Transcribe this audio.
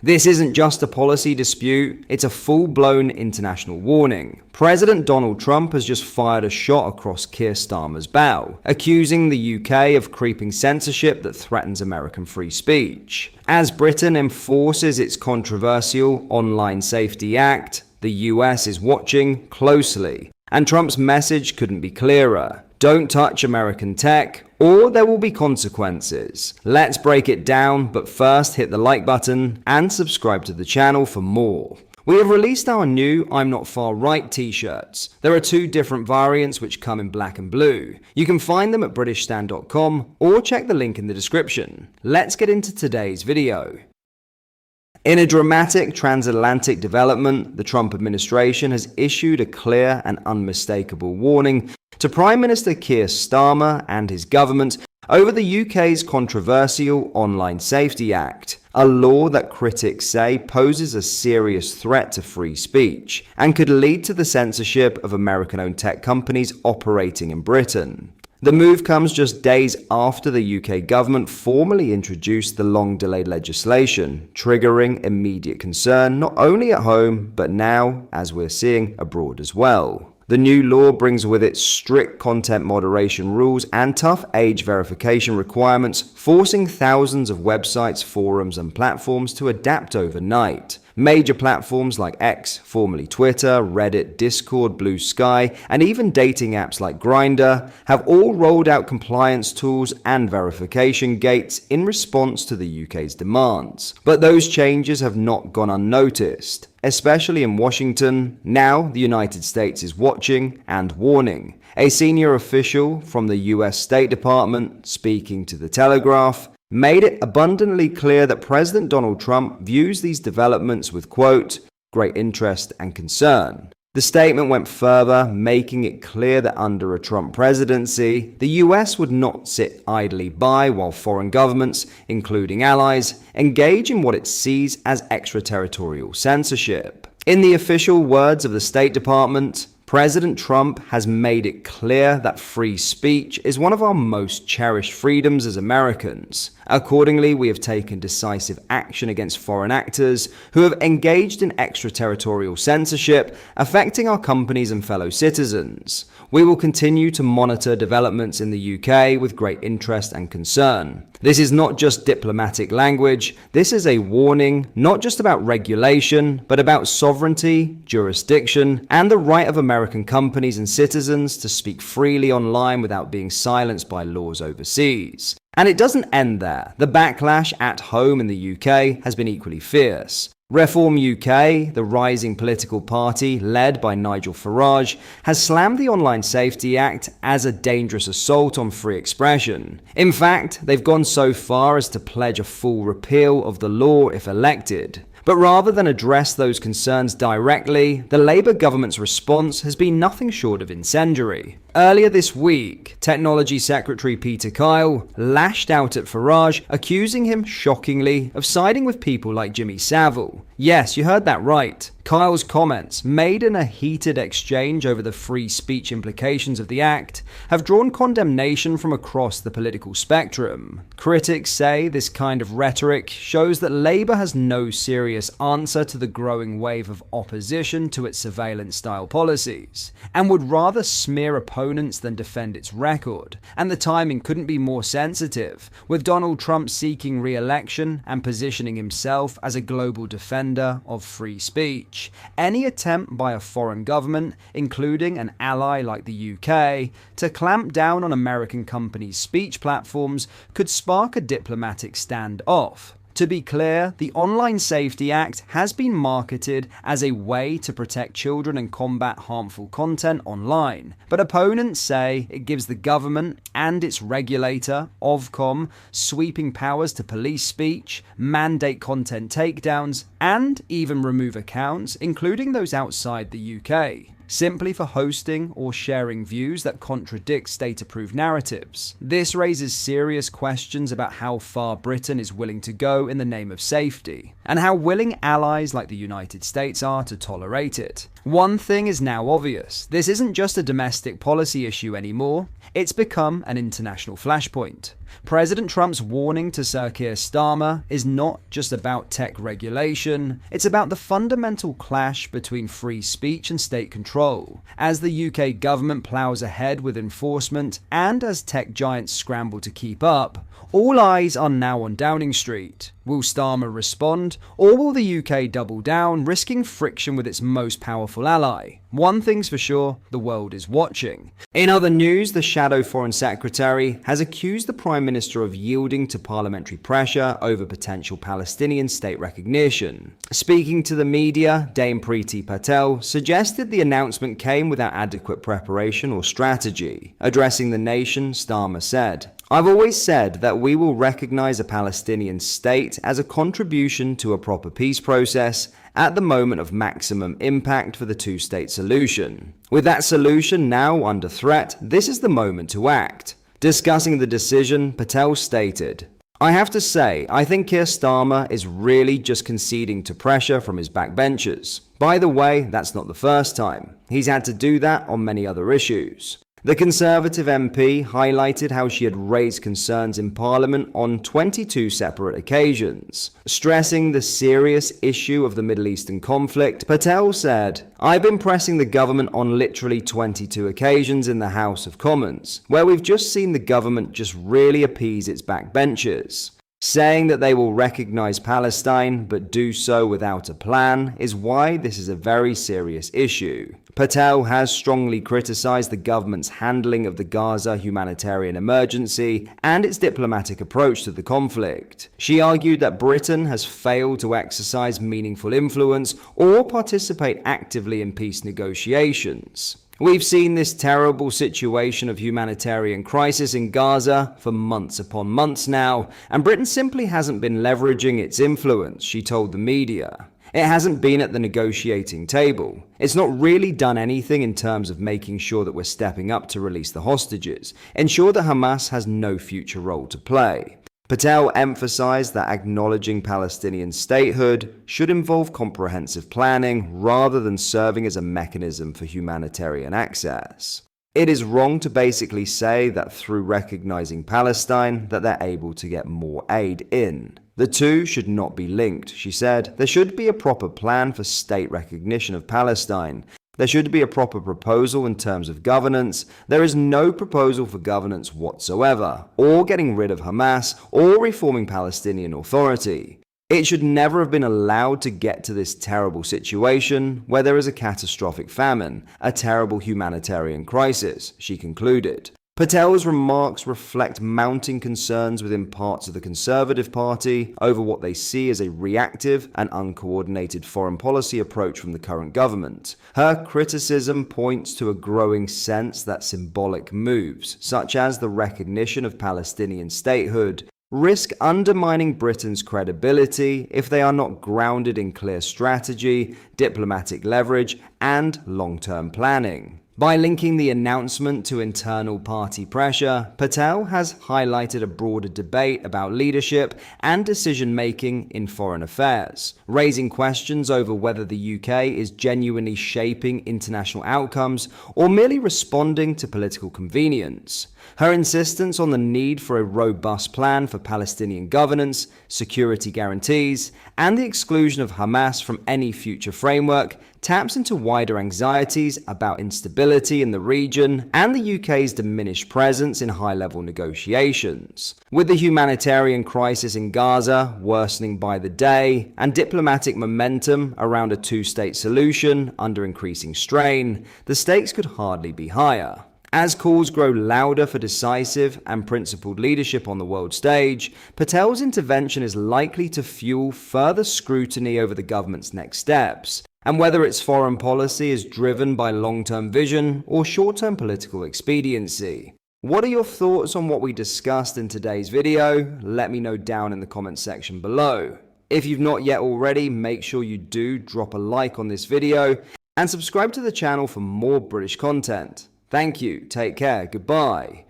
This isn't just a policy dispute, it's a full-blown international warning. President Donald Trump has just fired a shot across Keir Starmer's bow, accusing the UK of creeping censorship that threatens American free speech. As Britain enforces its controversial Online Safety Act, the US is watching closely, and Trump's message couldn't be clearer. Don't touch American tech, or there will be consequences. Let's break it down, but first hit the like button and subscribe to the channel for more. We have released our new I'm Not Far Right t-shirts. There are two different variants which come in black and blue. You can find them at britishstand.com or check the link in the description. Let's get into today's video. In a dramatic transatlantic development, the Trump administration has issued a clear and unmistakable warning to Prime Minister Keir Starmer and his government over the UK's controversial Online Safety Act, a law that critics say poses a serious threat to free speech and could lead to the censorship of American-owned tech companies operating in Britain. The move comes just days after the UK government formally introduced the long-delayed legislation, triggering immediate concern not only at home, but now, as we're seeing, abroad as well. The new law brings with it strict content moderation rules and tough age verification requirements, forcing thousands of websites, forums, and platforms to adapt overnight. Major platforms like X, formerly Twitter, Reddit, Discord, Blue Sky, and even dating apps like Grindr have all rolled out compliance tools and verification gates in response to the UK's demands. But those changes have not gone unnoticed, especially in Washington. Now, the United States is watching and warning. A senior official from the US State Department, speaking to The Telegraph, made it abundantly clear that President Donald Trump views these developments with, quote, great interest and concern. The statement went further, making it clear that under a Trump presidency, the US would not sit idly by while foreign governments, including allies, engage in what it sees as extraterritorial censorship. In the official words of the State Department, President Trump has made it clear that free speech is one of our most cherished freedoms as Americans. Accordingly, we have taken decisive action against foreign actors who have engaged in extraterritorial censorship, affecting our companies and fellow citizens. We will continue to monitor developments in the UK with great interest and concern. This is not just diplomatic language, this is a warning not just about regulation, but about sovereignty, jurisdiction, and the right of American companies and citizens to speak freely online without being silenced by laws overseas. And it doesn't end there. The backlash at home in the UK has been equally fierce. Reform UK, the rising political party led by Nigel Farage, has slammed the Online Safety Act as a dangerous assault on free expression. In fact, they've gone so far as to pledge a full repeal of the law if elected. But rather than address those concerns directly, the Labour government's response has been nothing short of incendiary. Earlier this week, Technology Secretary Priti Patel lashed out at Farage, accusing him, shockingly, of siding with people like Jimmy Savile. Yes, you heard that right. Kyle's comments, made in a heated exchange over the free speech implications of the act, have drawn condemnation from across the political spectrum. Critics say this kind of rhetoric shows that Labour has no serious answer to the growing wave of opposition to its surveillance-style policies, and would rather smear opponents than defend its record. And the timing couldn't be more sensitive, with Donald Trump seeking re-election and positioning himself as a global defender of free speech. Any attempt by a foreign government, including an ally like the UK, to clamp down on American companies' speech platforms could spark a diplomatic standoff. To be clear, the Online Safety Act has been marketed as a way to protect children and combat harmful content online, but opponents say it gives the government and its regulator, Ofcom, sweeping powers to police speech, mandate content takedowns, and even remove accounts, including those outside the UK. simply for hosting or sharing views that contradict state-approved narratives. This raises serious questions about how far Britain is willing to go in the name of safety, and how willing allies like the United States are to tolerate it. One thing is now obvious: this isn't just a domestic policy issue anymore, it's become an international flashpoint. President Trump's warning to Sir Keir Starmer is not just about tech regulation, it's about the fundamental clash between free speech and state control. As the UK government ploughs ahead with enforcement, and as tech giants scramble to keep up, all eyes are now on Downing Street. Will Starmer respond, or will the UK double down, risking friction with its most powerful ally? One thing's for sure, the world is watching. In other news, the Shadow Foreign Secretary has accused the Prime Minister of yielding to parliamentary pressure over potential Palestinian state recognition. Speaking to the media, Dame Priti Patel suggested the announcement came without adequate preparation or strategy. Addressing the nation, Starmer said, "I've always said that we will recognize a Palestinian state as a contribution to a proper peace process at the moment of maximum impact for the two-state solution. With that solution now under threat, this is the moment to act." Discussing the decision, Patel stated, "I have to say, I think Keir Starmer is really just conceding to pressure from his backbenchers. By the way, that's not the first time. He's had to do that on many other issues." The Conservative MP highlighted how she had raised concerns in Parliament on 22 separate occasions. Stressing the serious issue of the Middle Eastern conflict, Patel said, "I've been pressing the government on literally 22 occasions in the House of Commons, where we've just seen the government just really appease its backbenchers. Saying that they will recognize Palestine but do so without a plan is why this is a very serious issue." Patel has strongly criticized the government's handling of the Gaza humanitarian emergency and its diplomatic approach to the conflict. She argued that Britain has failed to exercise meaningful influence or participate actively in peace negotiations. "We've seen this terrible situation of humanitarian crisis in Gaza for months upon months now, and Britain simply hasn't been leveraging its influence," she told the media. "It hasn't been at the negotiating table. It's not really done anything in terms of making sure that we're stepping up to release the hostages, ensure that Hamas has no future role to play." Patel emphasized that acknowledging Palestinian statehood should involve comprehensive planning rather than serving as a mechanism for humanitarian access. It is wrong to basically say that through recognizing Palestine that they're able to get more aid in. The two should not be linked, she said. There should be a proper plan for state recognition of Palestine. There should be a proper proposal in terms of governance. There is no proposal for governance whatsoever, or getting rid of Hamas, or reforming Palestinian Authority. It should never have been allowed to get to this terrible situation where there is a catastrophic famine, a terrible humanitarian crisis, she concluded. Patel's remarks reflect mounting concerns within parts of the Conservative Party over what they see as a reactive and uncoordinated foreign policy approach from the current government. Her criticism points to a growing sense that symbolic moves, such as the recognition of Palestinian statehood, risk undermining Britain's credibility if they are not grounded in clear strategy, diplomatic leverage, and long-term planning. By linking the announcement to internal party pressure, Patel has highlighted a broader debate about leadership and decision-making in foreign affairs, raising questions over whether the UK is genuinely shaping international outcomes or merely responding to political convenience. Her insistence on the need for a robust plan for Palestinian governance, security guarantees, and the exclusion of Hamas from any future framework taps into wider anxieties about instability in the region and the UK's diminished presence in high-level negotiations. With the humanitarian crisis in Gaza worsening by the day and diplomatic momentum around a two-state solution under increasing strain, the stakes could hardly be higher. As calls grow louder for decisive and principled leadership on the world stage, Patel's intervention is likely to fuel further scrutiny over the government's next steps, and whether its foreign policy is driven by long-term vision or short-term political expediency. What are your thoughts on what we discussed in today's video? Let me know down in the comments section below. If you've not yet already, make sure you do drop a like on this video. And subscribe to the channel for more British content. Thank you, take care, goodbye.